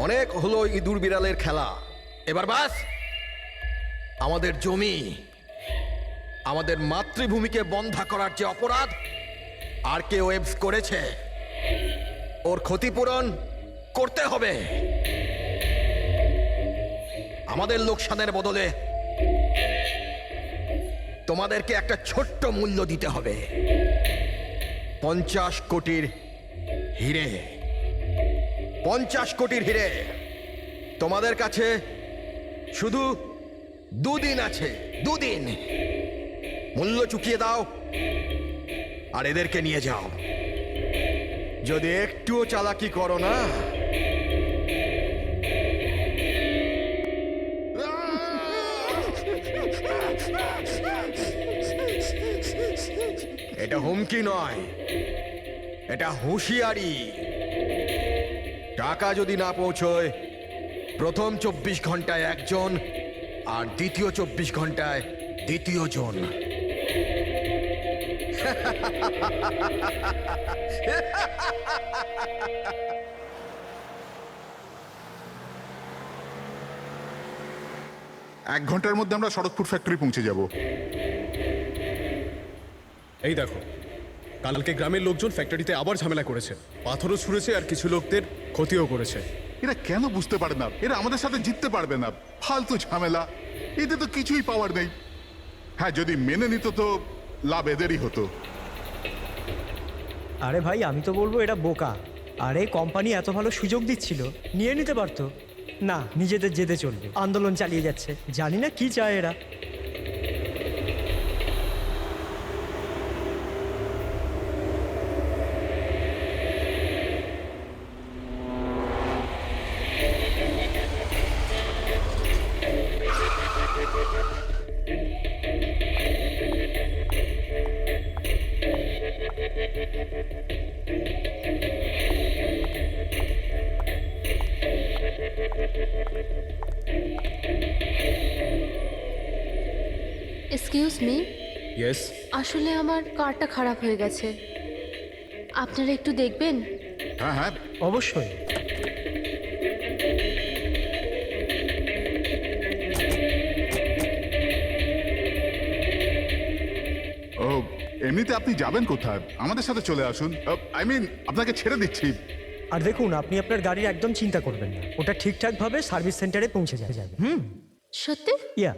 অনেক হলো ইঁদুর বিড়ালের খেলা। এবার বাস, আমাদের জমি, আমাদের মাতৃভূমিকে বন্ধা করার যে অপরাধ আর কে ওয়েবস করেছে, ওর ক্ষতিপূরণ করতে হবে। আমাদের লোকসানের বদলে তোমাদেরকে একটা ছোট্ট মূল্য দিতে হবে। 50 কোটির হিরে। 50 কোটির হিরে। তোমাদের কাছে শুধু 2 দিন আছে, 2 দিন। মূল্য চুকিয়ে দাও আর এদেরকে নিয়ে যাও। যদি একটুও চালাকি করো না, এটা হুমকি নয়, এটা হুঁশিয়ারি। টাকা যদি না পৌঁছয়, প্রথম 24 ঘন্টায় একজন আর দ্বিতীয় 24 ঘন্টায় দ্বিতীয় জন। এক ঘন্টার মধ্যে আমরা শরৎপুর ফ্যাক্টরি পৌঁছে যাব। এই দেখো, কালকে গ্রামের লোকজন ফ্যাক্টরিতে আবার ঝামেলা করেছে, পাথরও ছুঁড়েছে আর কিছু লোকদের ক্ষতিও করেছে। এরা কেন বুঝতে পারে না এরা আমাদের সাথে জিততে পারবে না? ফালতু ঝামেলা, এতে তো কিছুই পাওয়ার নেই। হ্যাঁ, যদি মেনে নিত তো লাভ এদেরই হতো। আরে ভাই, আমি তো বলবো এটা বোকা। আরে কোম্পানি এত ভালো সুযোগ দিচ্ছিল, নিয়ে নিতে পারতো। না, নিজেদের জেদে চলবে, আন্দোলন চালিয়ে যাচ্ছে। জানি না কি চায় এরা। Excuse me, yes. আসলে আমার কারটা খারাপ হয়ে গেছে, আপনারা একটু দেখবেন? হ্যাঁ হ্যাঁ, অবশ্যই। ও এমনিতে আপনি যাবেন কোথায়? আমাদের সাথে চলে আসুন। আই মিন, আপনাকে ছেড়ে দিচ্ছি। আর দেখুন, আপনি আপনার গাড়ির একদম চিন্তা করবেন না, ওটা ঠিকঠাকভাবে সার্ভিস সেন্টারে পৌঁছে যাবে। সত্যি? ইয়া।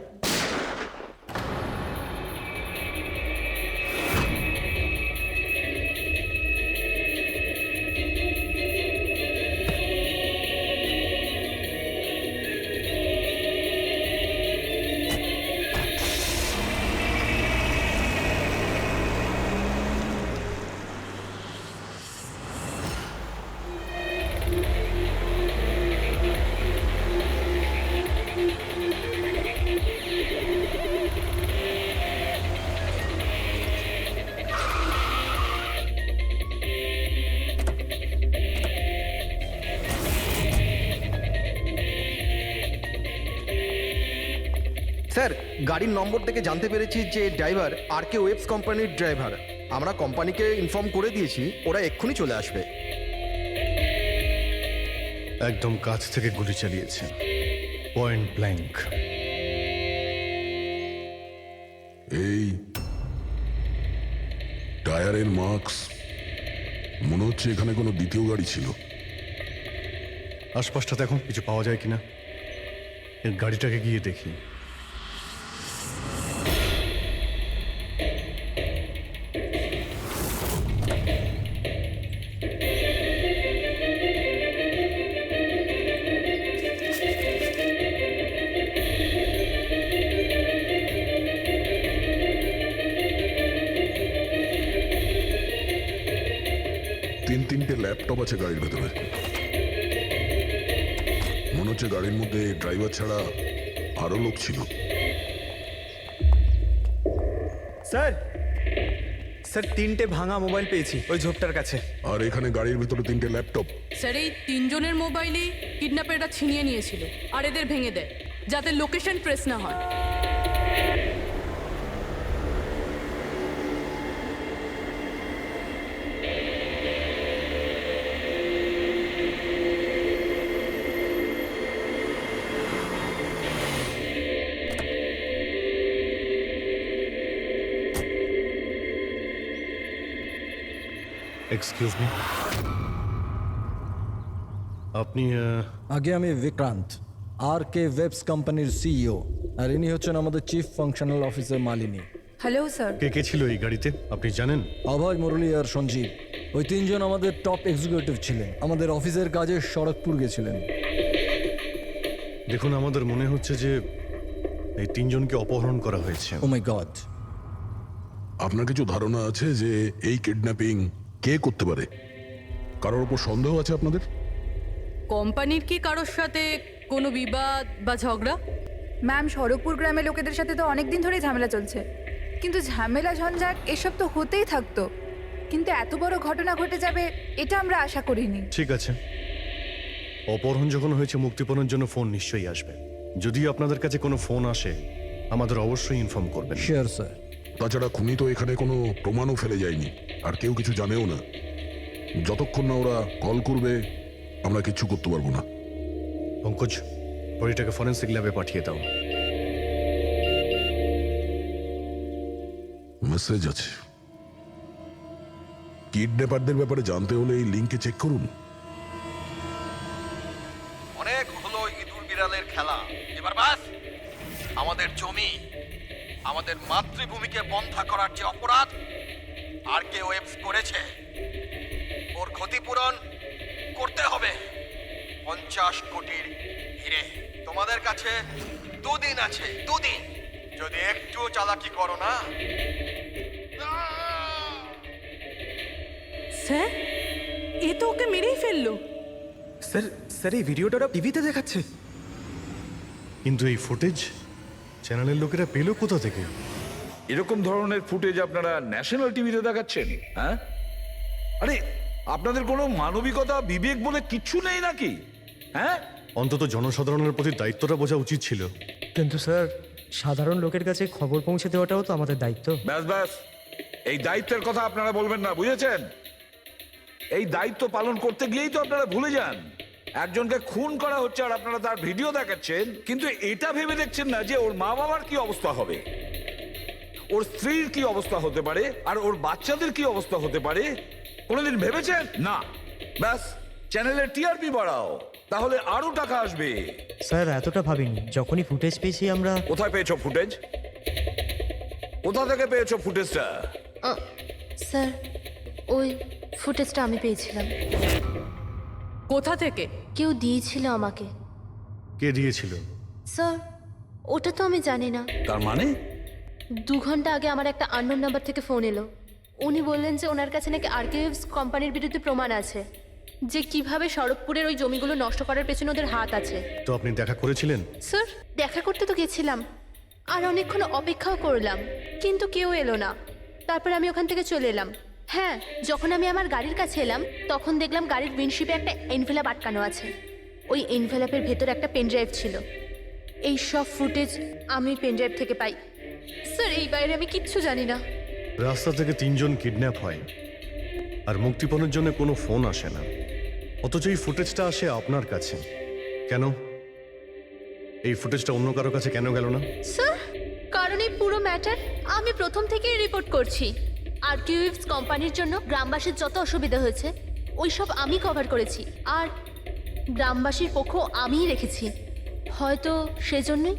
স্যার, গাড়ির নম্বর থেকে জানতে পেরেছি যে ড্রাইভার আর কে ওয়েবস কোম্পানির ড্রাইভার। আমরা কোম্পানিকে ইনফর্ম করে দিয়েছি, ওরা এক্ষুনি চলে আসবে। একদম কাছ থেকে গুলি চালিয়েছে, পয়েন্ট ব্ল্যাঙ্ক। এই টায়ারের মার্কস, মনে হচ্ছে এখানে কোনো দ্বিতীয় গাড়ি ছিল। আশপাশটাতে এখন কিছু পাওয়া যায় কিনা, এর গাড়িটাকে গিয়ে দেখি। তিনটে ল্যাপটপ আছে গাড়ির ভেতরে। মনে হচ্ছে গাড়ির মধ্যে ড্রাইভার ছাড়া আরো লোক ছিল। স্যার, স্যার 3টে ভাঙা মোবাইল পেয়েছি ওই ঝোপটার কাছে। আর এখানে গাড়ির ভেতরে 3টে ল্যাপটপ। স্যার, এই 3 জনের মোবাইলই কিডন্যাপাররা ছিনিয়ে নিয়েছিল আর এদের ভেঙে দেয়, যাতে লোকেশন ট্রেস না হয়। এক্সকিউজ মি, আপনি আগে আমি বিক্রান্ত, RK ওয়েবস কোম্পানির সিইও, আর ইনি হচ্ছেন আমাদের chief functional officer Malini. Hello sir. কে কে ছিল এই গাড়িতে আপনি জানেন? অভয়, মুরলী আর সঞ্জীব, ওই তিনজন আমাদের টপ এক্সিকিউটিভ ছিলেন। আমাদের অফিসের কাজে শরৎপুর গেছিলেন। দেখুন, আমাদের মনে হচ্ছে যে এই তিনজনকে অপহরণ করা হয়েছে। ও মাই গড। আপনার কিছু ধারণা আছে যে এই কিডন্যাপিং কে করতে পারে? কারোর উপর সন্দেহ আছে আপনাদের? কোম্পানির কি কারোর সাথে কোনো বিবাদ বা ঝগড়া? ম্যাম, শরৎপুর গ্রামের লোকেদের সাথে তো অনেক দিন ধরেই ঝামেলা চলছে, কিন্তু ঝামেলা ঝঞ্ঝাট এসব তো হতেই থাকতো, কিন্তু এত বড় ঘটনা ঘটে যাবে এটা আমরা আশা করিনি। ঠিক আছে, অপহরণ যখন হয়েছে মুক্তিপণের জন্য ফোন নিশ্চয়ই আসবে। যদি আপনাদের কাছে কোনো ফোন আসে আমাদের অবশ্যই ইনফর্ম করবেন। Sure sir. তাছাড়া খুনি তো এখানে কোনো প্রমাণও ফেলে যায়নি, আর কেউ কিছু জানেও না। যতক্ষণ না ওরা কল করবে আমরা কিচ্ছু করতে পারবো না। পঙ্কজ, বডিটাকে ফরেন্সিক ল্যাবে পাঠিয়ে দাও। মেসেজ আছে। কিডন্যাপারদের ব্যাপারে জানতে হলে এই লিঙ্কে চেক করুন। অনেক হলো ইঁদুর বিড়ালের খেলা, এবার বাস। আমাদের জমি, আমাদের মাতৃভূমিকে বন্ধা করার যে অপরাধ RK ওয়েবস করেছে, ওর ক্ষতিপূরণ করতে হবে 50 কোটির হিরে। তোমাদের কাছে 2 দিন আছে, 2 দিন। যদি একটু চালাকি করো না। স্যার, এ তো ওকে মেরেই ফেললো। স্যার এই ভিডিওটা ওরা টিভিতে দেখাচ্ছে। কিন্তু এই ফুটেজ চ্যানেলের লোকেরা পেল কোথা থেকে? এরকম ধরনের ফুটেজ আপনারা ন্যাশনাল টিভিতে দেখাচ্ছেন? হ্যাঁ, আরে আপনাদের কোনো মানবিকতা বিবেক বলে কিচ্ছু নেই নাকি? হ্যাঁ, অন্তত জনসাধারণের প্রতি দায়িত্বটা বোঝা উচিত ছিল। কিন্তু স্যার, সাধারণ লোকের কাছে খবর পৌঁছে দেওয়াটাও তো আমাদের দায়িত্ব। ব্যাস ব্যাস, এই দায়িত্বের কথা আপনারা বলবেন না, বুঝেছেন? এই দায়িত্ব পালন করতে গিয়েই তো আপনারা ভুলে যান একজনকে খুন করা হচ্ছে আর আপনারা তার ভিডিও দেখাচ্ছেন, কিন্তু এটা ভেবে দেখছেন না যে ওর মা বাবার কি অবস্থা হবে, ওর স্ত্রীর কি অবস্থা হতে পারে, আর ওর বাচ্চাদের কি অবস্থা হতে পারে। কোনোদিন ভেবেছেন? না। ব্যাস, চ্যানেলের টিআরপি বাড়াও, তাহলে আরো টাকা আসবে। স্যার, এতটা ভাবিনি। যখনই ফুটেজ পেয়েছি আমরা। কোথায় পেয়েছো ফুটেজ? কোথা থেকে পেয়েছো ফুটেজটা? স্যার, ওই ফুটেজটা আমি পেয়েছিলাম। কোথা থেকে? কেউ দিয়েছিল আমাকে। কে দিয়েছিল? স্যার, ওটা তো আমি জানি না। তার মানে? 2 ঘন্টা আগে আমার একটা আননোন নাম্বার থেকে ফোন এলো। উনি বললেন যে ওনার কাছে নাকি RK ওয়েবস কোম্পানির বিরুদ্ধে প্রমাণ আছে, যে কিভাবে শরৎপুরের ওই জমিগুলো নষ্ট করার পেছনে ওদের হাত আছে। তো আপনি দেখা করেছিলেন? স্যার, দেখা করতে তো গেছিলাম, আর অনেকক্ষণ অপেক্ষাও করলাম, কিন্তু কেউ এলো না। তারপর আমি ওখান থেকে চলে এলাম। হ্যাঁ, যখন আমি আমার গাড়ির কাছে এলাম তখন দেখলাম গাড়ির উইন্ডশিপে একটা এনভেলাপ আটকানো আছে। ওই এনভেলাপের ভেতর একটা পেনড্রাইভ ছিল। এই সব ফুটেজ আমি পেনড্রাইভ থেকে পাই। স্যার, এই বাইরে আমি কিচ্ছু জানি না। রাস্তা থেকে 3 জন কিডন্যাপ হয় আর মুক্তিপণের জন্য কোনো ফোন আসে না, অথচ এই ফুটেজটা আসে আপনার কাছে। কেন এই ফুটেজটা অন্য কারো কাছে কেন গেল না? স্যার, কারণ এই পুরো ম্যাটার আমি প্রথম থেকেই রিপোর্ট করছি। RK ওয়েবস কোম্পানির জন্য গ্রামবাসীর যত অসুবিধা হয়েছে ওই সব আমি কভার করেছি, আর গ্রামবাসীর পক্ষ আমিই রেখেছি। হয়তো সেজন্যই।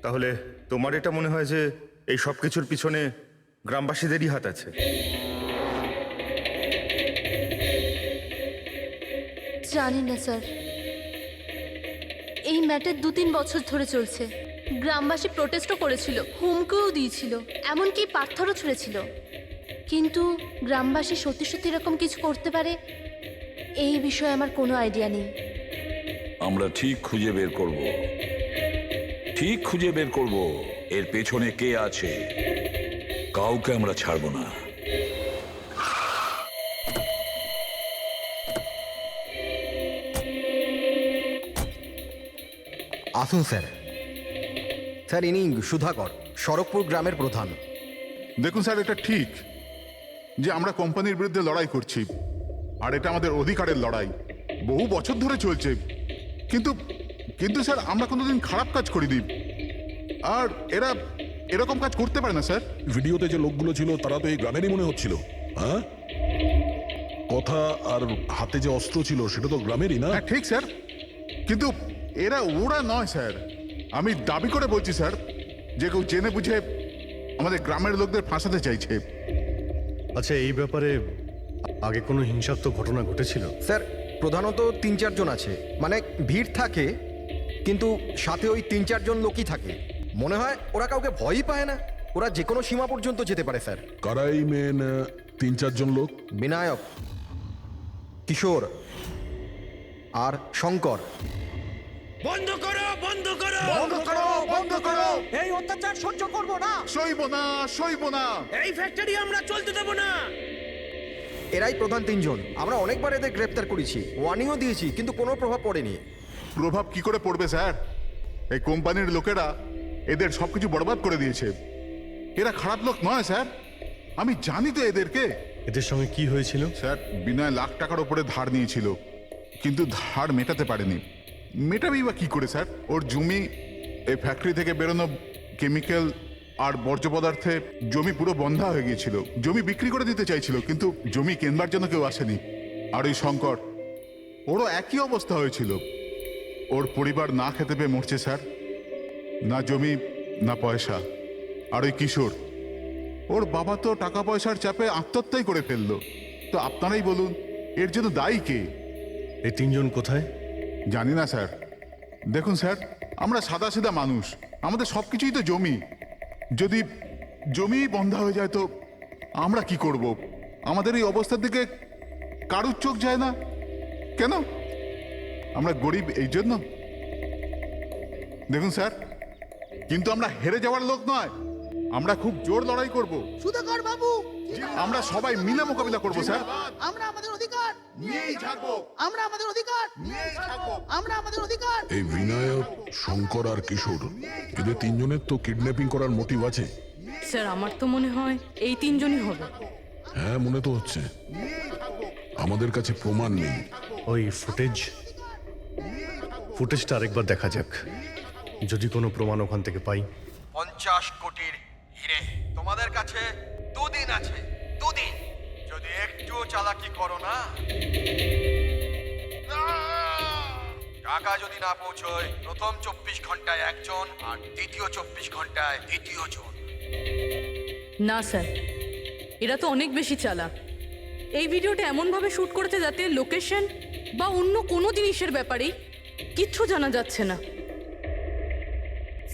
তাহলে তোমার এটা মনে হয় যে এই সব কিছুর পিছনে গ্রামবাসীদেরই হাত আছে? জানি না স্যার, এই ম্যাটার 2-3 বছর ধরে চলছে। গ্রামবাসী প্রোটেস্টও করেছিল, হুমকিও দিয়েছিল, এমনকি পাথরও ছুঁড়েছিল, কিন্তু গ্রামবাসী সত্যি সত্যি এরকম কিছু করতে পারে এই বিষয়ে আমার কোনো আইডিয়া নেই। আমরা ঠিক খুঁজে বের করব, ঠিক খুঁজে বের করব এর পেছনে কে আছে। কাউকে আমরা ছাড়বো না। আসুন স্যার। স্যার, ইনি সুধাকর, শরৎপুর গ্রামের প্রধান। দেখুন স্যার, এটা ঠিক যে আমরা কোম্পানির বিরুদ্ধে লড়াই করছি, আর এটা আমাদের অধিকারের লড়াই, বহু বছর ধরে চলছে। কিন্তু কিন্তু স্যার, আমরা কোনোদিন খারাপ কাজ করিনি, আর এরা এরকম কাজ করতে পারে না স্যার। ভিডিওতে যে লোকগুলো ছিল তারা তো এই গ্রামেরই মনে হচ্ছিল। হ্যাঁ, কথা আর হাতে যে অস্ত্র ছিল সেটা তো গ্রামেরই না? হ্যাঁ ঠিক স্যার, কিন্তু ওরা নয় স্যার। আমি দাবি করে বলছি স্যার, যে কেউ জেনে বুঝে আমাদের গ্রামের লোকদের ফাঁসাতে চাইছে। আচ্ছা, এই ব্যাপারে আগে কোনো হিংসাত্মক ঘটনা ঘটেছিল? স্যার প্রধানত 3-4 জন আছে, মানে ভিড় থাকে কিন্তু সাথে ওই 3-4 জন লোকই থাকে। মনে হয় ওরা কাউকে ভয়ই পায় না, ওরা যে কোনো সীমা পর্যন্ত যেতে পারে স্যার। কারাই মেন 3-4 জন লোক? বিনায়ক, কিশোর আর শঙ্কর। বন্ধ করো, বন্ধ করো, বন্ধ করো, বন্ধ করো! এই অত্যাচার সহ্য করব না। সইব না, সইব না! এই ফ্যাক্টরি আমরা চলতে দেব না। এরাই প্রধান 3 জন। আমরা অনেকবার এদের গ্রেপ্তার করেছি, ওয়ার্নিংও দিয়েছি, কিন্তু কোনো প্রভাব পড়েনি। প্রভাব কি করে পড়বে স্যার? এই কোম্পানির লোকেরা এদের সবকিছু বরবাদ করে দিয়েছে। এরা খারাপ লোক নয় স্যার, আমি জানি তো এদেরকে। এদের সঙ্গে কি হয়েছিল? স্যার বিনয় লাখ টাকার উপরে ধার নিয়েছিল, কিন্তু ধার মেটাতে পারেনি। মেটাবেই বা কি করে স্যার? ওর জমি, এই ফ্যাক্টরি থেকে বেরোনো কেমিক্যাল আর বর্জ্য পদার্থে জমি পুরো বন্ধা হয়ে গিয়েছিল। জমি বিক্রি করে দিতে চাইছিল, কিন্তু জমি কেনবার জন্য কেউ আসেনি। আর ওই শঙ্কর, ওরও একই অবস্থা হয়েছিল। ওর পরিবার না খেতে পেয়ে মরছে স্যার, না জমি না পয়সা। আর ওই কিশোর, ওর বাবা তো টাকা পয়সার চাপে আত্মহত্যাই করে ফেললো। তো আপনারাই বলুন, এর জন্য দায়ী কে? এই 3 জন কোথায়? জানি না স্যার। দেখুন স্যার, আমরা সাদাসিধা মানুষ, আমাদের সব কিছুই তো জমি। যদি জমি বন্ধ হয়ে যায় তো আমরা কি করব? আমাদের এই অবস্থার দিকে কারুর চোখ যায় না কেন? আমরা গরিব এই জন্য? দেখুন স্যার, কিন্তু আমরা হেরে যাওয়ার লোক নয়, আমরা খুব জোর লড়াই করব। সুধাকর বাবু, আমরা সবাই মিলে মোকাবিলা করব স্যার। আমরা আমাদের অধিকার নিয়েই থাকবো, আমরা আমাদের অধিকার নিয়েই থাকবো। আমরা আমাদের অধিকার। এই বিনায়ক, শঙ্কর আর কিশোর, এদের 3 জনের তো কিডন্যাপিং করার মোটিভ আছে। স্যার আমার তো মনে হয় এই 3 জনই হবে। হ্যাঁ, মনে তো হচ্ছে। আমাদের কাছে প্রমাণ নেই। ওই ফুটেজটা আরেকবার দেখা যাক, যদি কোনো প্রমাণ ওখান থেকে পাই। 50 কোটির হিরে তোমাদের কাছে 2 দিন আছে, 2 দিন। যদি একটু চালাকি করো না, টাকা যদি না পৌঁছয়, প্রথম 24 ঘন্টায় একজন আর দ্বিতীয় 24 ঘন্টায় দ্বিতীয় জন। না স্যার, এরা তো অনেক বেশি চালাক। এই ভিডিওটা এমনভাবে শ্যুট করেছে যাতে লোকেশন বা অন্য কোনো জিনিসের ব্যাপারেই কিচ্ছু জানা যাচ্ছে না।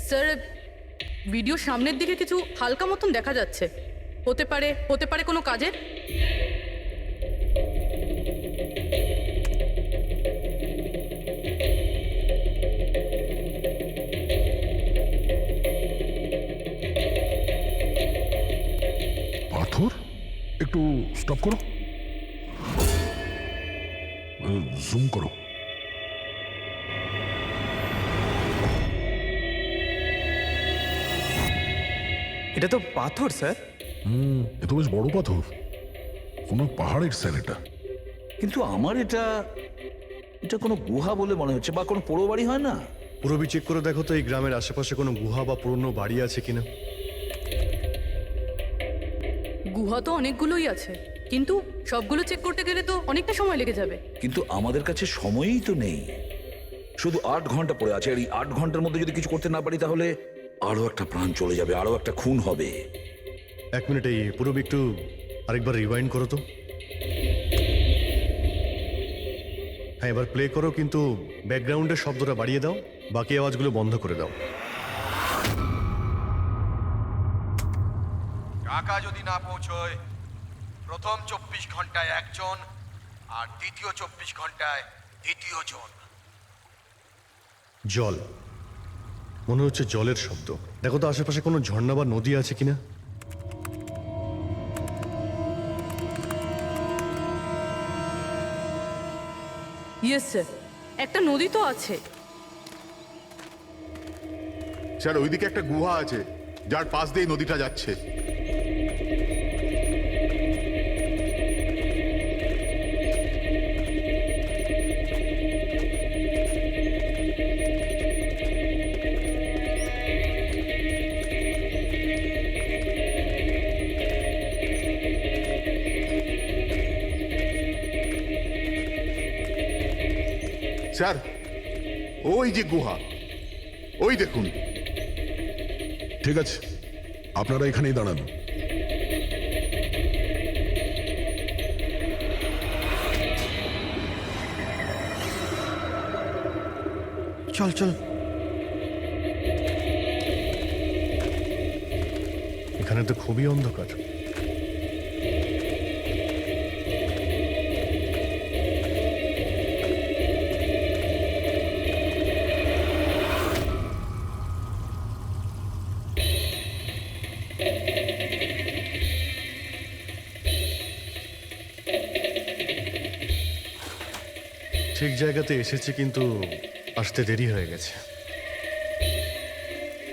স্যার ভিডিও সামনের দিকে কিছু হালকা মতন দেখা যাচ্ছে, হতে পারে কোনো কাজের। পাথর, একটু স্টপ করো, জুম করো। এটা তো পাথর স্যার। এ তো বেশ বড় পাথর, কোনো পাহাড়ের স্যার এটা। কিন্তু আমার এটা কোনো গুহা বলে মনে হচ্ছে, বা কোনো পোড়ো বাড়ি হয় না? পুরবি চেক করে দেখো তো এই গ্রামের আশেপাশে কোনো গুহা বা পুরনো বাড়ি আছে কিনা। গুহা তো অনেকগুলোই আছে, কিন্তু সবগুলো চেক করতে গেলে তো অনেকটা সময় লেগে যাবে। কিন্তু আমাদের কাছে সময়ই তো নেই, শুধু 8 ঘন্টা পড়ে আছে। আর এই 8 ঘন্টার মধ্যে যদি কিছু করতে না পারি, তাহলে আরো একটা প্রাণ চলে যাবে, আরো একটা খুন হবে। 1 মিনিট, এই পুরবি একটু আরেকবার রিওয়াইন্ড করো তো। হ্যাঁ, এবার প্লে করো, কিন্তু ব্যাকগ্রাউন্ডের শব্দটা বাড়িয়ে দাও, বাকি আওয়াজগুলো বন্ধ করে দাও। টাকা যদি না পৌঁছয়, প্রথম 24 ঘন্টায় একজন আর দ্বিতীয় 24 ঘন্টায় দ্বিতীয় জন। জল, মনে হচ্ছে জলের শব্দ। দেখো তো আশেপাশে কোনো ঝর্ণা বা নদী আছে কিনা। ইয়েস স্যার, একটা নদী তো আছে। স্যার ওইদিকে একটা গুহা আছে, যার পাশ দিয়ে নদীটা যাচ্ছে। স্যার, ওই যে গুহা, ওই দেখুন। ঠিক আছে, আপনারা এখানেই দাঁড়ান। চল চল। এখানে তো খুবই অন্ধকার। ঠিক জায়গাতে এসেছি, কিন্তু আসতে দেরি হয়ে গেছে।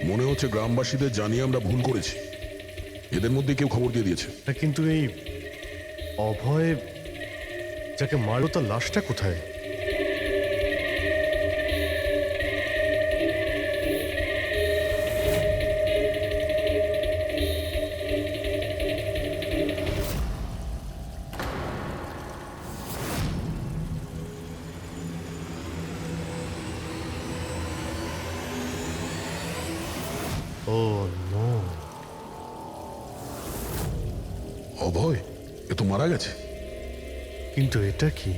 মনে হচ্ছে গ্রামবাসীদের জানিয়ে আমরা ভুল করেছি। এদের মধ্যে কেউ খবর দিয়ে দিয়েছে। কিন্তু এই অভয় যাকে মারলো তার লাশটা কোথায়? ও নো। অভয় এ তো মারা গেছে। কিন্তু এটা কি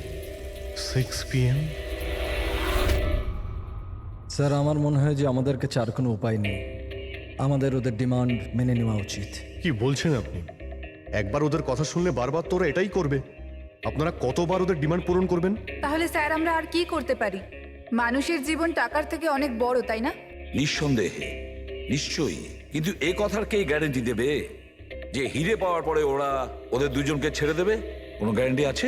6 PM? স্যার, আমার মনে হয় যে আমাদের কাছে আর কোনো উপায় নেই। আমাদের ওদের ডিমান্ড মেনে নেওয়া উচিত। কি বলছেন আপনি? একবার ওদের কথা শুনলে বারবার তোরা এটাই করবে? আপনারা কতবার ওদের ডিমান্ড পূরণ করবেন? তাহলে স্যার আমরা আর কি করতে পারি? মানুষের জীবন টাকার থেকে অনেক বড়, তাই না? নিঃসন্দেহে, নিশ্চয়ই। কিন্তু এ কথার কে গ্যারেন্টি দেবে যে হিরে পাওয়ার পরে ওরা ওদের দুজনকে ছেড়ে দেবে? কোনো গ্যারেন্টি আছে?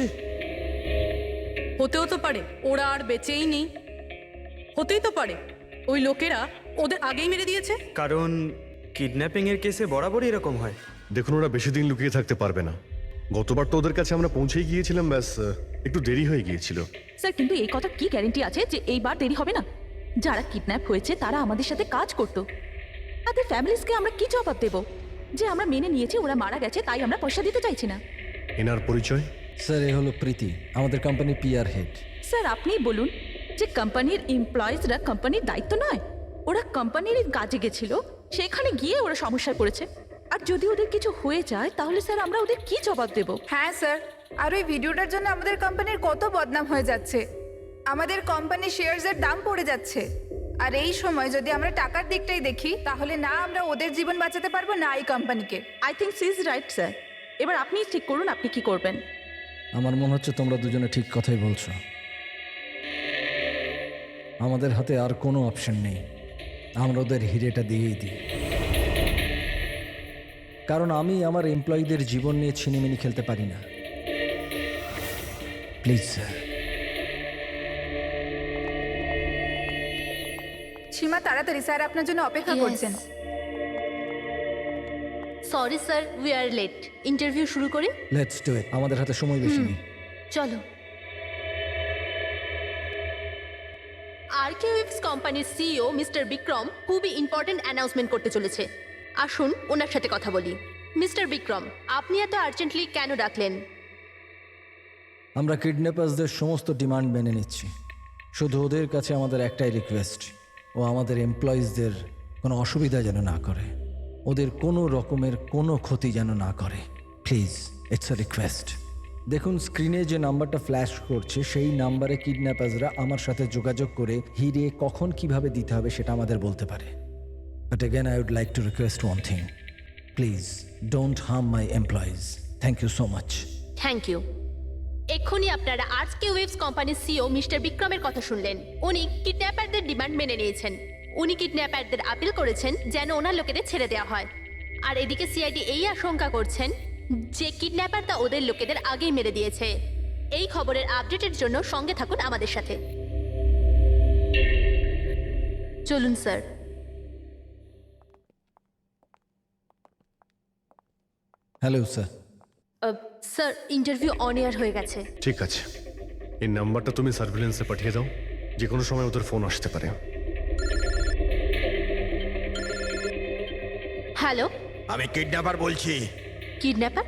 হতেও তো পারে ওরা আর বেঁচেই নেই। হতেই তো পারে ওই লোকেরা ওদের আগেই মেরে দিয়েছে। কারণ কিডন্যাপিং এর কেসে বরাবরই এরকম হয়। দেখুন, ওরা বেশি দিন লুকিয়ে থাকতে পারবে না। গতবার তো ওদের কাছে আমরা পৌঁছেই গিয়েছিলাম, ব্যাস একটু দেরি হয়ে গিয়েছিল। স্যার, কিন্তু এই কথা কি গ্যারেন্টি আছে যে এইবার দেরি হবে না? যারা কিডন্যাপ হয়েছে তারা আমাদের সাথে কাজ করত। তাদের ফ্যামিলিজকে আমরা কি জবাব দেব যে আমরা মেনে নিয়েছি ওরা মারা গেছে, তাই আমরা পয়সা দিতে চাইছি না? এনার পরিচয়? স্যার, এ হলো প্রীতি, আমাদের কোম্পানি পিআর হেড। স্যার, আপনি বলুন যে কোম্পানির এমপ্লয়িজরা কোম্পানির দায়িত্ব নয়? ওরা কোম্পানির কাজে গেছিল, সেখানে গিয়ে ওরা সমস্যায় পড়েছে। আর যদি ওদের কিছু হয়ে যায় তাহলে স্যার আমরা ওদের কি জবাব দেব? হ্যাঁ স্যার, আর ওই ভিডিওটার জন্য আমাদের কোম্পানির কত বদনাম হয়ে যাচ্ছে। আমাদের কোম্পানির শেয়ারসের দাম পড়ে যাচ্ছে। আর এই সময় যদি আমরা টাকার দিকটাই দেখি, তাহলে না আমরা ওদের জীবন বাঁচাতে পারবো, না এই কোম্পানিকে। I think she is right sir. এবার আপনি ঠিক করুন আপনি কি করবেন। আমার মনে হচ্ছে তোমরা দুজনে ঠিক কথাই বলছো। আমাদের হাতে আর কোনো অপশন নেই, আমরা ওদের হিরেটা দিয়েই দিই। কারণ আমি আমার এমপ্লয়ীদের জীবন নিয়ে ছিনিমিনি খেলতে পারি না। Please sir. সীমা, তাড়াতাড়ি, স্যার আপনার জন্য অপেক্ষা করছেন। Sorry sir, we are late. Interview শুরু করি? লেটস ডু ইট, আমাদের হাতে সময় বেশি নেই। চলো। আরকেওয়েভস কোম্পানির সিইও মিস্টার বিক্রম খুবই ইম্পর্টেন্ট অ্যানাউন্সমেন্ট করতে চলেছে। আসুন ওনার সাথে কথা বলি। মিস্টার বিক্রম, আপনি এত আর্জেন্টলি কেন ডাকলেন? আমরা কিডন্যাপার্সদের সমস্ত ডিমান্ড মেনে নিচ্ছি। শুধু ওদের কাছে আমাদের একটাই রিকোয়েস্ট, ও আমাদের এমপ্লয়িজদের কোনো অসুবিধা যেন না করে, ওদের কোনো রকমের কোনো ক্ষতি যেন না করে। Please, it's a request. দেখুন, স্ক্রিনে যে নাম্বারটা ফ্ল্যাশ করছে সেই নাম্বারে কিডন্যাপার্সরা আমার সাথে যোগাযোগ করে হিরে কখন কিভাবে দিতে হবে সেটা আমাদের বলতে পারে। But again I would like to request one thing, please don't harm my employees. Thank you so much. Thank you. এক্ষুনি আপনারা আরকেওয়েভস কোম্পানির সিইও মিস্টার বিক্রমের কথা শুনলেন। উনি কিডন্যাপারদের ডিমান্ড মেনে নিয়েছেন। উনি কিডন্যাপারদের আপিল করেছেন যেন ওনার লোকেদের ছেড়ে দেওয়া হয়। আর এদিকে সিআইডি এই আশঙ্কা করছেন যে কিডন্যাপারটা ওদের লোকেদের আগেই মেরে দিয়েছে। এই খবরের আপডেটের জন্য সঙ্গে থাকুন আমাদের সাথে। চলুন sir. Hello sir. Sir, interview on air হয়ে গেছে। ঠিক আছে, এই নাম্বারটা তুমি সার্ভিলেন্সে পাঠিয়ে দাও, যে কোনো সময় ওদের ফোন আসতে পারে। হ্যালো, আমি কিডন্যাপার বলছি। কিডন্যাপার?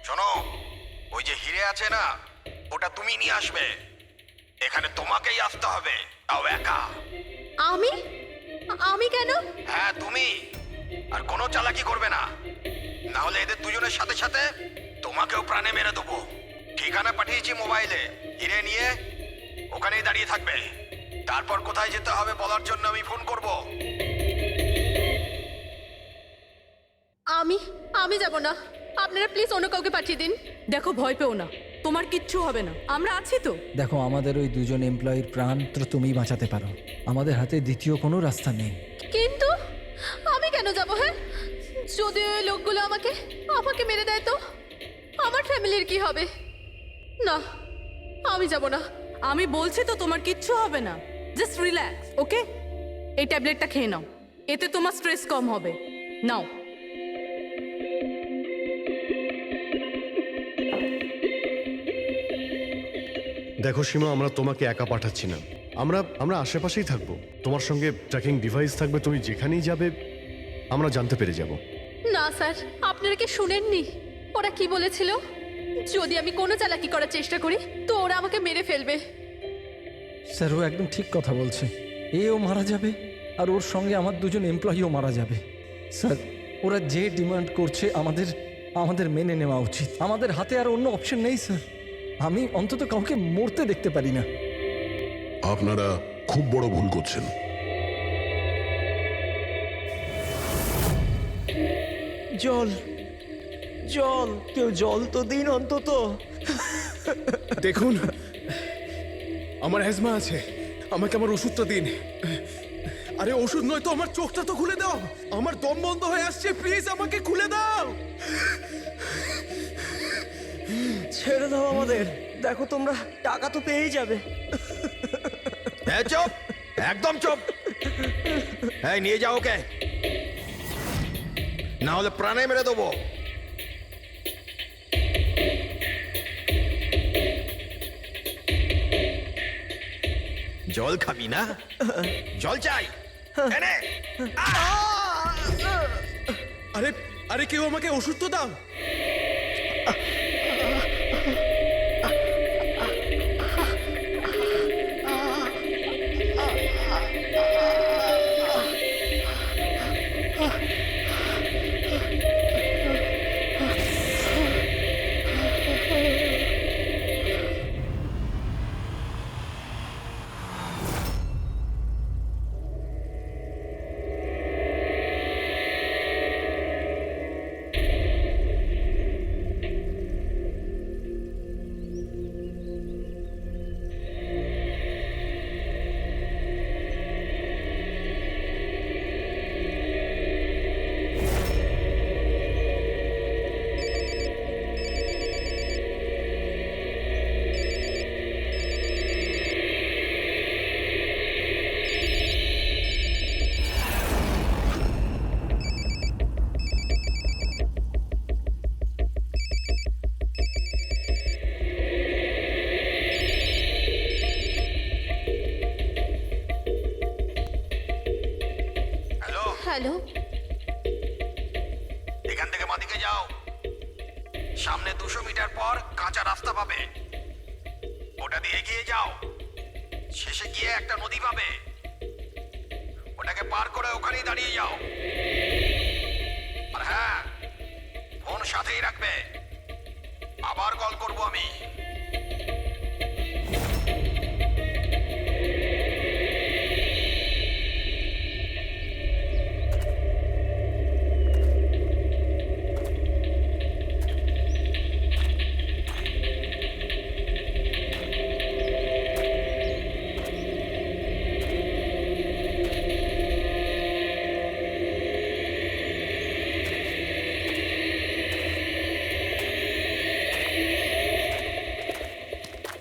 শোনো, ওই যে আছে না, ওটা তুমি নিয়ে আসবে। এখানে তোমাকেই আসতে হবে, তাও একা। আমি আমি কেন? হ্যাঁ তুমি, আর কোনো চালাকি করবে না, না হলে এদের দুজনের সাথে সাথে তোমাকেও প্রাণে মেরে দেবো। ঠিকানা পাঠিয়েছি মোবাইলে, হিরে নিয়ে ওখানেই দাঁড়িয়ে থাকবে। তারপর কোথায় যেতে হবে বলার জন্য আমি ফোন করব। আমি যাব না, আপনারা প্লিজ অন্য কাউকে পাঠিয়ে দিন। দেখো, ভয় পেও না, তোমার কিচ্ছু হবে না, আমরা আছি তো। দেখো, আমাদের ওই দুজন এমপ্লয়ির প্রাণ তো তুমিই বাঁচাতে পারো, আমাদের হাতে দ্বিতীয় কোনো রাস্তা নেই। কিন্তু আমি কেন যাব? হ্যাঁ, যদি ওই লোকগুলো আমাকে মেরে দেয় তো আমার ফ্যামিলির কি হবে? না, আমি যাব না। আমি বলছি তো তোমার কিচ্ছু হবে না, জাস্ট রিল্যাক্স, ওকে? এই ট্যাবলেটটা খেয়ে নাও, এতে তোমার স্ট্রেস কম হবে। নাও। দেখো সীমা, আমরা তোমাকে একা পাঠাচ্ছি না, আমরা আশেপাশেই থাকবো। তোমার সঙ্গে ট্র্যাকিং ডিভাইস থাকবে, তুমি যেখানেই যাবে আমরা জানতে পেরে যাব। না স্যার, আপনারা কি শুনেননি ওরা কি বলেছিল? যদি আমি কোনো চালাকি করার চেষ্টা করি তো ওরা আমাকে মেরে ফেলবে। স্যার, ও একদম ঠিক কথা বলছে। এও মারা যাবে আর ওর সঙ্গে আমার দুজন এমপ্লয়িও মারা যাবে। স্যার, ওরা যে ডিমান্ড করছে আমাদের মেনে নেওয়া উচিত। আমাদের হাতে আর অন্য অপশন নেই স্যার। আমি অন্তত কাউকে মরতে দেখতে পারি না। আপনারা খুব বড় ভুল করছেন। জল জল, কেউ জল তো দিন অন্তত। দেখুন, আমার অ্যাজমা আছে, আমাকে আমার ওষুধটা দিন। আরে ওষুধ নয় তো, আমার চোখটা তো খুলে দাও, আমার দম বন্ধ হয়ে আসছে, প্লিজ আমাকে খুলে দাও। ছেড়ে দাও আমাদের, দেখো তোমরা টাকা তো পেয়েই যাবে। চুপ, একদম চুপ। এই নিয়ে যাও ওকে, না হলে প্রাণে মেরে দেবো। জল খাবি না? জল চাই, এনে। আরে আরে, কেউ আমাকে ওষুধ তো দাও। হ্যালো, এখান থেকে বাঁদিকে যাও, সামনে 200 মিটার পর কাঁচা রাস্তা পাবে, ওটা দিয়ে এগিয়ে যাও। শেষে গিয়ে একটা নদী পাবে, ওটাকে পার করে ওখানেই দাঁড়িয়ে যাও। আর হ্যাঁ, ফোন সাথেই রাখবে, আবার কল করব আমি।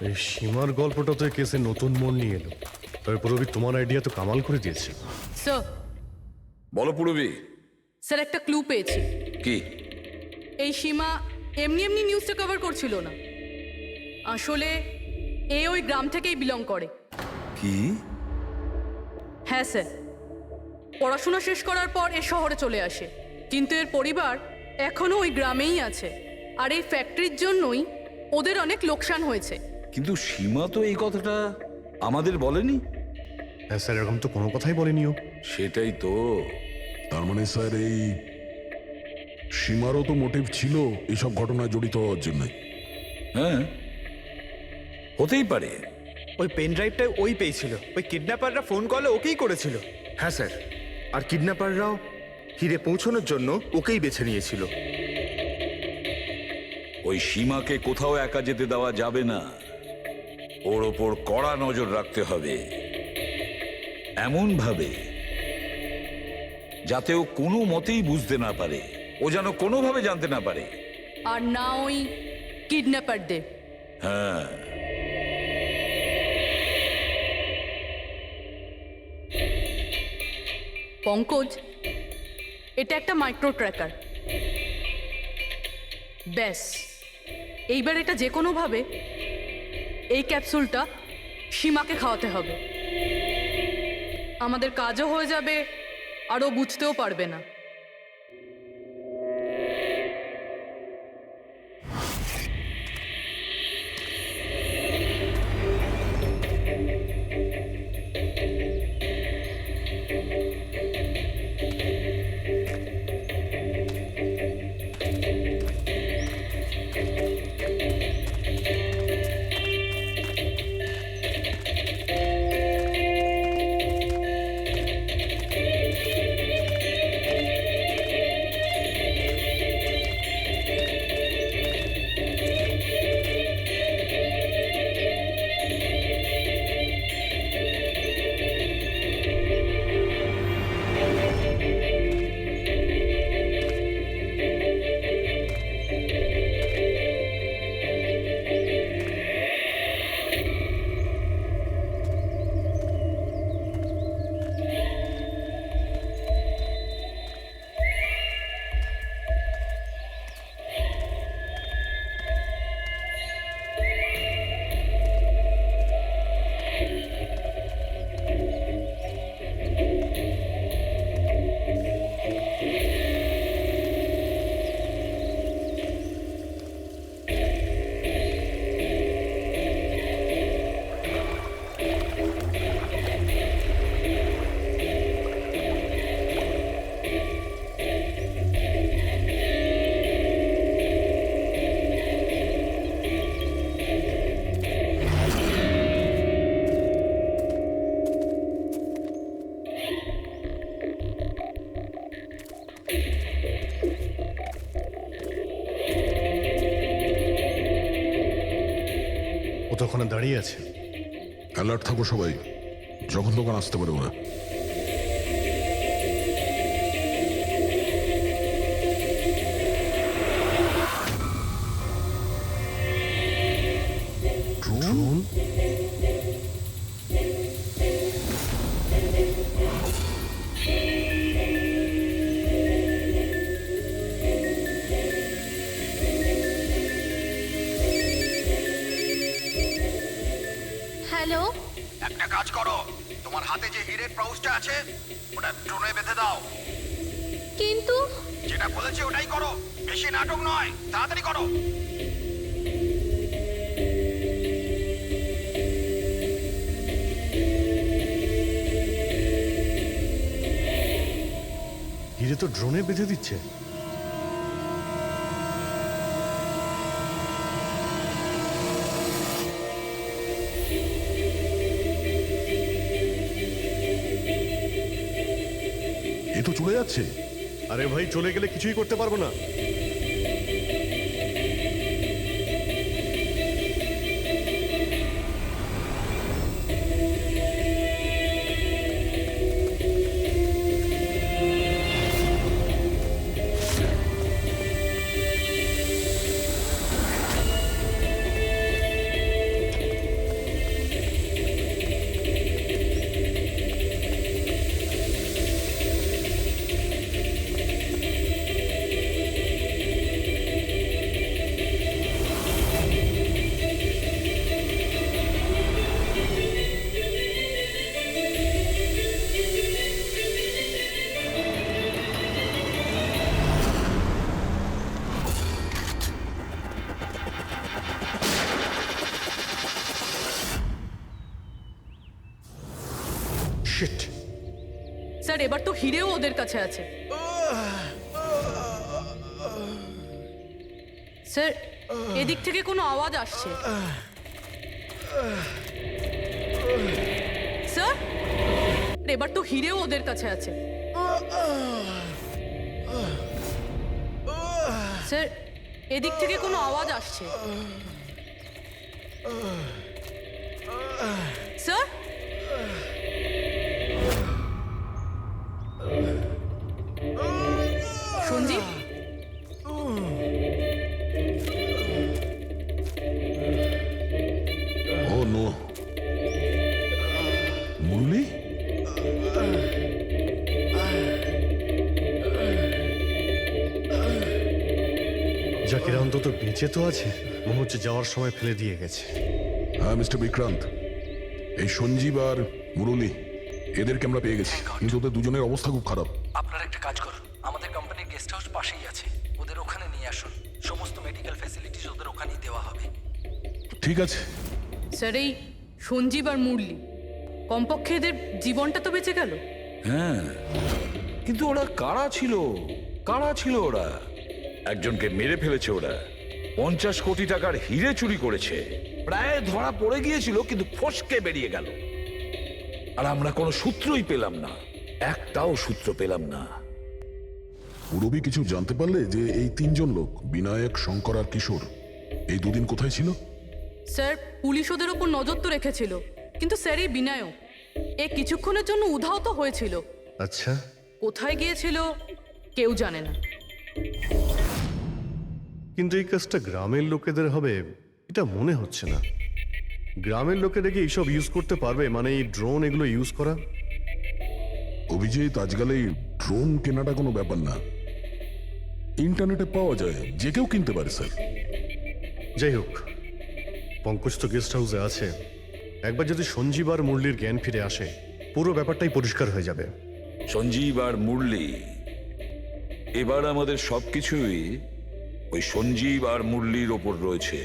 এই সীমার গল্পটা তো এই কেসে নতুন মোড় নিয়ে এলো। তবে পুরবি, তোমার আইডিয়া তো কামাল করে দিয়েছে। স্যার, বলো পুরবি। স্যার, একটা ক্লু পেয়েছি। কি? এই সীমা এমনি এমনি নিউজটা কভার করছিল না, আসলে এ ওই গ্রাম থেকেই বিলং করে। কি? হ্যাঁ স্যার, পড়াশোনা শেষ করার পর এ শহরে চলে আসে, কিন্তু এর পরিবার এখনো ওই গ্রামেই আছে। আর এই ফ্যাক্টরির জন্যই ও ওদের অনেক লোকসান হয়েছে। কিন্তু সীমা তো এই কথাটা আমাদের বলেনি। হ্যাঁ স্যার, এরকম তো কোনো কথাই বলেনিও। সেটাই তো। তার মানে স্যার এই সীমারও তো মোটিভ ছিল এইসব ঘটনায় জড়িত হওয়ার জন্য। হ্যাঁ, হতেই পারে। ওই পেন ড্রাইভটাই ওই পেয়েছিল, ওই কিডন্যাপাররা ফোন কলে ওকেই করেছিল। হ্যাঁ স্যার, আর কিডন্যাপাররাও হিরে পৌঁছানোর জন্য ওকেই বেছে নিয়েছিল। ওই সীমাকে কোথাও একা যেতে দেওয়া যাবে না, ওর ওপর কড়া নজর রাখতে হবে, এমন ভাবে যাতে ও কোনো মতেই বুঝতে না পারে, ও যেন কোনোভাবে জানতে না পারে। আর না ওই কিডন্যাপারদের। হ্যাঁ, পঙ্কজ, এটা একটা মাইক্রো ট্র্যাকার। ব্যাস, এইবার এটা যে কোনোভাবে এই ক্যাপসুলটা সীমাকে খাওয়াতে হবে। আমাদের কাজও হয়ে যাবে, আর ও বুঝতেও পারবে না। ও তো ওখানে দাঁড়িয়ে আছে। অ্যালার্ট থাকো সবাই, যখন তখন আসতে পারে ওরা। ড্রোন? হ্যালো, একটা কাজ করো, তোমার হাতে যে হিরের পাউচটা আছে ওটা ড্রোনে বেঁধে দাও। কিন্তু যেটা বলেছে ওটাই করো, বেশি নাটক নয়, তাড়াতাড়ি করো। হিরে তো ড্রোনে বেঁধে দিচ্ছে। এ তো চলে যাচ্ছে। আরে ভাই, চলে গেলে কিছুই করতে পারবো না। শিট। স্যার এবার তো হিরেও ওদের কাছে আছে। স্যার এদিক থেকে কোনো আওয়াজ আসছে। স্যার এবার তো হিরেও ওদের কাছে আছে। স্যার এদিক থেকে কোনো আওয়াজ আসছে। স্যার সঞ্জীব, ও নো, মুরলি, জাকির অন্তত বেঁচে তো আছে, মনে হচ্ছে যাওয়ার সময় ফেলে দিয়ে গেছে। হ্যাঁ মিস্টার বিক্রান্ত, এই সঞ্জীব আর মুরলি এদেরকে আমরা পেয়ে গেছি, কিন্তু ওদের দুজনের অবস্থা খুব খারাপ। আপনারা একটা কাজ করুন, আমাদের কোম্পানির গেস্ট হাউস পাশেই আছে, ওদের ওখানে নিয়ে আসুন। সমস্ত মেডিকেল ফ্যাসিলিটিস ওদের ওখানেই দেওয়া হবে। ঠিক আছে। স্যার এই সঞ্জীব আর মুরলি, কমপক্ষে এদের জীবনটা তো বেঁচে গেল। হ্যাঁ, কিন্তু ওরা কারা ছিল? কারা ছিল ওরা? একজনকে মেরে ফেলেছে ওরা, 50 কোটি টাকার হিরে চুরি করেছে, প্রায় ধরা পড়ে গিয়েছিল কিন্তু ফসকে বেরিয়ে গেল। আর আমরা কোনো সূত্রই পেলাম না, একটাও সূত্র পেলাম না। রবি কিছু জানতে পারলে যে এই তিনজন লোক, বিনায়ক, শঙ্কর আর কিশোর, এই দুদিন কোথায় ছিল? স্যার পুলিশ ওদের ওপর নজর তো রেখেছিল, কিন্তু স্যার এই বিনায়ক এ কিছুক্ষণের জন্য উধাও তো হয়েছিল। আচ্ছা, কোথায় গিয়েছিল কেউ জানে না। কিন্তু এই কাজটা গ্রামের লোকেদের হবে এটা মনে হচ্ছে না। গ্রামের লোকেরা কি এইসব ইউজ করতে পারবে, মানে এই ড্রোন এগুলো ইউজ করা? অভিজিৎ, আজকাল এই ড্রোন কেনাটা কোনো ব্যাপার না, ইন্টারনেটে পাওয়া যায়, যে কেউ কিনতে পারে স্যার। যাই হোক, পঙ্কজ তো গেস্ট হাউসে আছে, একবার যদি সঞ্জীব আর মুরলির জ্ঞান ফিরে আসে পুরো ব্যাপারটাই পরিষ্কার হয়ে যাবে। সঞ্জীব আর মুরলি, এবার আমাদের সবকিছুই ওই সঞ্জীব আর মুরলির ওপর রয়েছে।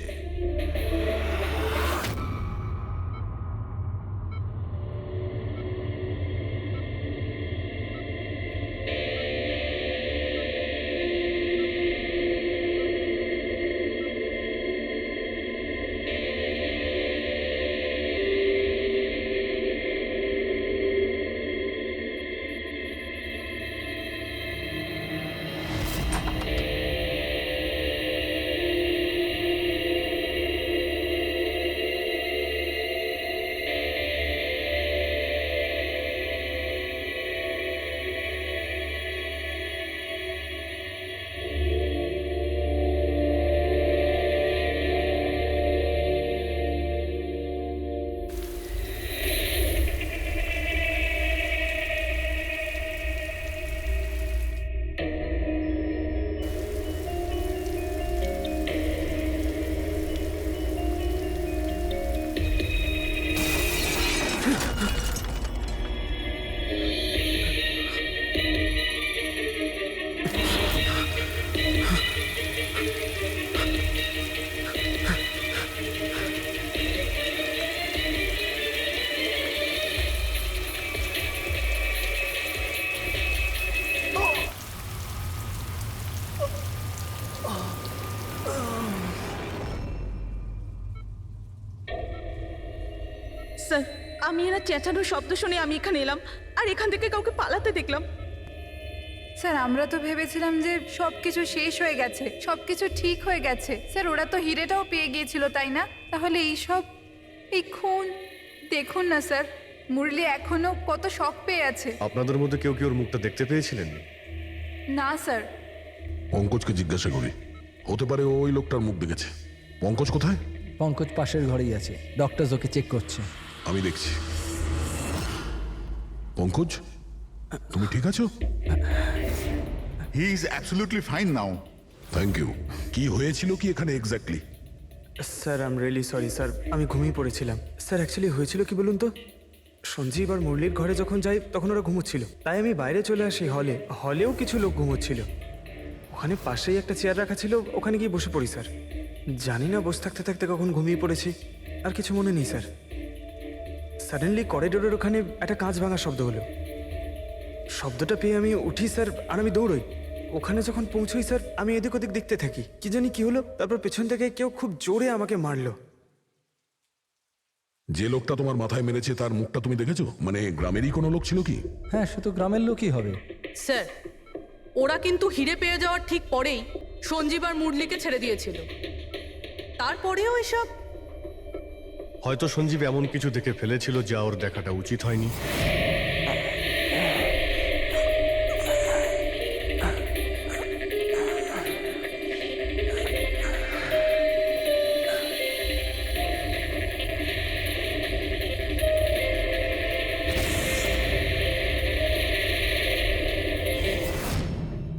স্যার আমি এরা চেঁচানোর শব্দ শুনে আমি এখানে এলাম, আর এখান থেকে কাউকে পালাতে দেখলাম। স্যার আমরা তো ভেবেছিলাম যে সবকিছু শেষ হয়ে গেছে, সবকিছু ঠিক হয়ে গেছে। স্যার ওরা তো হিরেটাও পেয়ে গিয়েছিল, তাই না? তাহলে এই সব, এই খুন, দেখুন না স্যার, মুরলি এখনো কত শক পেয়ে আছে। আপনাদের মধ্যে কেউ কি ওর মুখটা দেখতে পেয়েছিলেন? না স্যার। পঙ্কজকে জিজ্ঞাসা করি, হতে পারে ও ওই লোকটার মুখ দেখেছে। পঙ্কজ কোথায়? পঙ্কজ পাশের ঘরেই আছে, ডক্টর ওকে চেক করছে। আমি দেখছি। পঙ্কজ, তুমি ঠিক আছো? He is absolutely fine now. Thank you. কি হয়েছিল কি এখানে exactly? Sir I am really sorry sir, আমি ঘুমিয়ে পড়েছিলাম। স্যার অ্যাকচুয়ালি হয়েছিল কি বলুন তো, সঞ্জীব আর মুরলির ঘরে যখন যাই তখন ওরা ঘুমোচ্ছিল, তাই আমি বাইরে চলে আসি হলেও কিছু লোক ঘুমোচ্ছিল। ওখানে পাশেই একটা চেয়ার রাখা ছিল, ওখানে গিয়ে বসে পড়ি স্যার। জানি না বসে থাকতে থাকতে কখন ঘুমিয়ে পড়েছি, আর কিছু মনে নেই স্যার। সাডেনলি করিডোরের ওখানে একটা কাঁচ ভাঙার শব্দ হলো। শব্দটা পেয়ে আমি উঠি স্যার, আর আমি দৌড়ই। ওখানে যখন পৌঁছই স্যার, আমি এদিক ওদিক দেখতে থাকি, কি জানি কি হলো। তারপর পেছন থেকে কেউ খুব জোরে আমাকে মারলো। যে লোকটা তোমার মাথায় মেরেছে তার মুখটা তুমি দেখেছো? মানে গ্রামেরই কোনো লোক ছিল কি? হ্যাঁ, সে তো গ্রামের লোকই হবে। স্যার, ওরা কিন্তু হিরে পেয়ে যাওয়ার ঠিক পরেই সঞ্জীব আর মুরলিকে ছেড়ে দিয়েছিল। তারপরেও এসব। হয়তো সঞ্জীব এমন কিছু দেখে ফেলেছিল যা ওর দেখাটা উচিত হয়নি।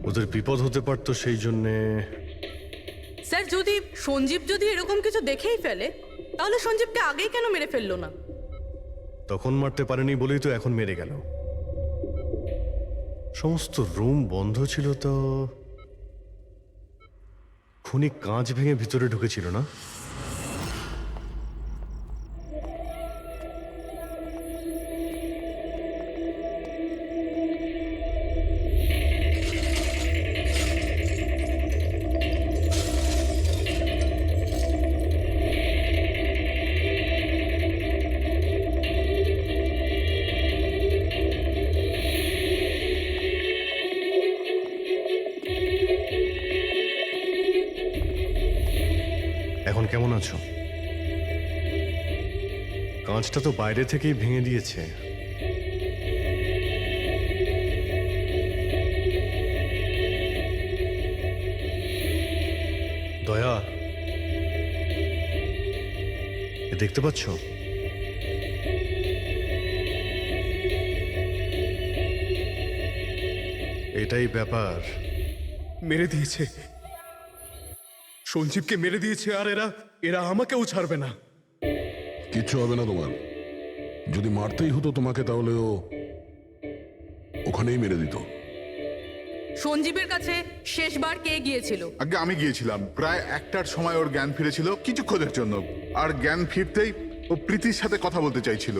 ওদের বিপদ হতে পারতো, সেই জন্যে। স্যার, সঞ্জীব যদি এরকম কিছু দেখেই ফেলে, তাহলে সঞ্জীবকে আগেই কেন মেরে ফেললো না? তখন মারতে পারেনি বলেই তো এখন মেরে গেল। সমস্ত রুম বন্ধ ছিল, তো খুনি কাঁচ ভেঙে ভিতরে ঢুকেছিল না? এখন কেমন আছো? কাঁচটা তো বাইরে থেকেই ভেঙে দিয়েছে। দয়া, এ দেখতে পাচ্ছ? এটাই ব্যাপার। মেরে দিয়েছে, সঞ্জীবকে মেরে দিয়েছে, আর এরা আমাকেও ছাড়বে না। কিচ্ছু হবে না তোমার। যদি মারতেই হতো তোমাকে, তাহলে ও ওখানেই মেরে দিত। সঞ্জীবের কাছে শেষবার কে গিয়েছিল? আগে আমি গিয়েছিলাম। প্রায় 1টার সময় ওর জ্ঞান ফিরেছিল, কিছুক্ষণের জন্য। আর জ্ঞান ফিরতেই ও প্রীতির সাথে কথা বলতে চাইছিল।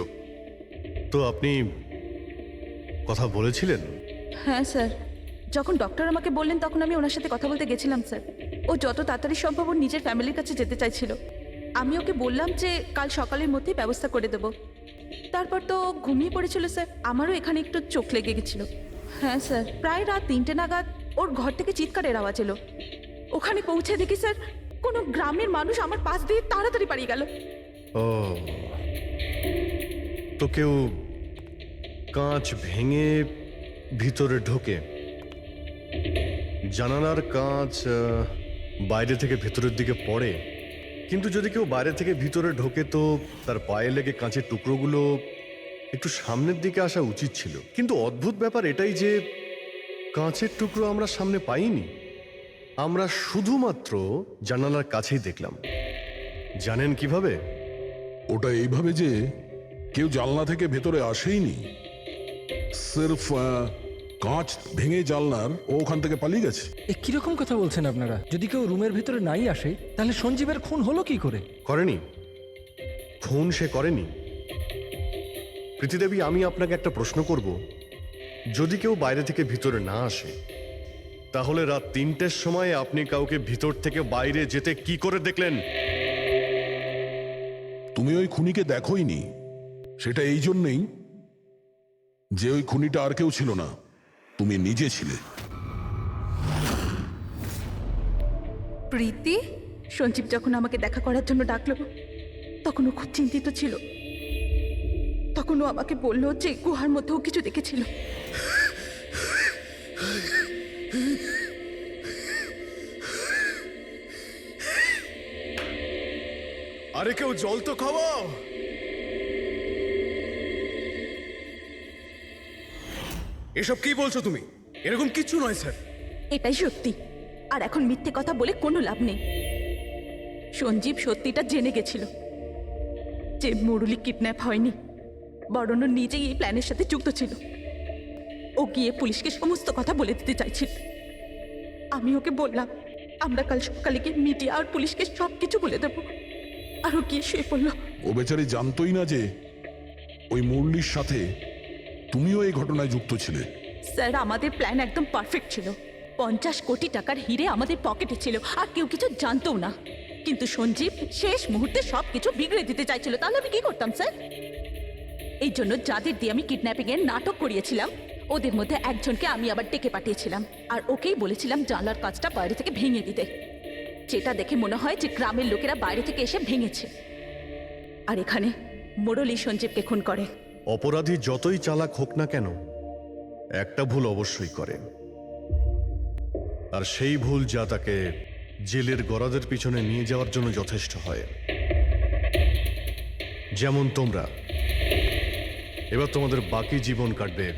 তো আপনি কথা বলেছিলেন? হ্যাঁ স্যার, যখন ডক্টর আমাকে বললেন তখন আমি ওনার সাথে কথা বলতে গেছিলাম স্যার। ও যত তাড়াতাড়ি সম্ভব ওর নিজের ফ্যামিলির কাছে যেতে চাইছিল। আমি ওকে বললাম যে কাল সকালের মধ্যেই ব্যবস্থা করে দেব। তারপর তো ঘুমিয়ে পড়েছিল স্যার। আমারও এখানে একটু চোখ লেগে গেছিল। হ্যাঁ স্যার, প্রায় রাত 3টে নাগাদ ওর ঘর থেকে চিৎকারের আওয়াজ এলো। ওখানে পৌঁছে দেখি স্যার, কোনো গ্রামের মানুষ আমার পাশ দিয়ে তাড়াতাড়ি পালিয়ে গেল। ও, তো কেউ কাঁচ ভেঙে ভিতরে ঢোকে? জানালার কাঁচ বাইরে থেকে ভেতরের দিকে পড়ে, কিন্তু যদি কেউ বাইরে থেকে ভিতরে ঢোকে তো তার পায়ে লেগে কাঁচের টুকরোগুলো একটু সামনের দিকে আসা উচিত ছিল। কিন্তু অদ্ভুত ব্যাপার এটাই যে কাঁচের টুকরো আমরা সামনে পাইনি। আমরা শুধুমাত্র জানালার কাছেই দেখলাম। জানেন কিভাবে? ওটা এইভাবে যে কেউ জানলা থেকে ভেতরে আসেইনি, সির্ফ কাঁচ ভেঙে জানলার ও ওখান থেকে পালিয়ে গেছে। এ কিরকম কথা বলছেন আপনারা? যদি কেউ রুমের ভিতরে নাই আসে, তাহলে সঞ্জীবের খুন হলো কি করে? করেনি, খুন সে করেনি। প্রীতিদেবী, আমি আপনাকে একটা প্রশ্ন করব। যদি কেউ বাইরে থেকে ভিতরে না আসে, তাহলে রাত 3টের সময় আপনি কাউকে ভিতর থেকে বাইরে যেতে কি করে দেখলেন? তুমি ওই খুনিকে দেখোইনি। সেটা এই জন্যেই যে ওই খুনিটা আর কেউ ছিল না, তুমি নিজে ছিলে। প্রীতি, সঞ্জীব যখন আমাকে দেখা করার জন্য ডাকলো, তখন ও খুব চিন্তিত ছিল। তখন ও আমাকে বলল যে গুহার মধ্যেও কিছু দেখেছিল। আরে কেউ জল তো খাওয়াও। এসব কি বলছো তুমি? এরকম কিচ্ছু নয় স্যার। এটাই সত্যি, আর এখন মিথ্যে কথা বলে কোনো লাভ নেই। সঞ্জীব সত্যিটা জেনে গেছিল যে মুরলি কিডন্যাপ হয়নি, বরং ও নিজেই এই প্ল্যানের সাথে যুক্ত ছিল। ও গিয়ে পুলিশকে সমস্ত কথা বলে দিতে চাইছিল। আমি ওকে বললাম আমরা কাল সকালে গিয়ে মিডিয়া আর পুলিশকে সব কিছু বলে দেবো। আর ও গিয়ে শুয়ে পড়লো। ও বেচারি জানতোই না যে ওই মুরলির সাথে তুমিও এই ঘটনায় যুক্ত ছিলে। স্যার আমাদের প্ল্যান একদম পারফেক্ট ছিল। 50 কোটি টাকার হিরে আমাদের পকেটে ছিল আর কেউ কিছু জানতও না, কিন্তু সঞ্জীব শেষ মুহূর্তে সব কিছু বিগড়ে দিতে চাইছিল। তাহলে আমি কি করতাম স্যার? এই জন্য যাদের দিয়ে আমি কিডন্যাপিং এর নাটক করিয়েছিলাম ওদের মধ্যে একজনকে আমি আবার ডেকে পাঠিয়েছিলাম আর ওকেই বলেছিলাম জানলার কাজটা বাইরে থেকে ভেঙে দিতে, যেটা দেখে মনে হয় যে গ্রামের লোকেরা বাইরে থেকে এসে ভেঙেছে। আর এখানে মুরলী সঞ্জীবকে খুন করে। অপরাধী যতই চালাক হোক না কেন একটা ভুল অবশ্যই করে, আর সেই ভুল যা তাকে জেলের গরাদের পিছনে নিয়ে যাওয়ার জন্য যথেষ্ট হয়। যেমন তোমরা এবার তোমাদের বাকি জীবন কাটবে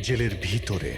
জেলের ভিতরে।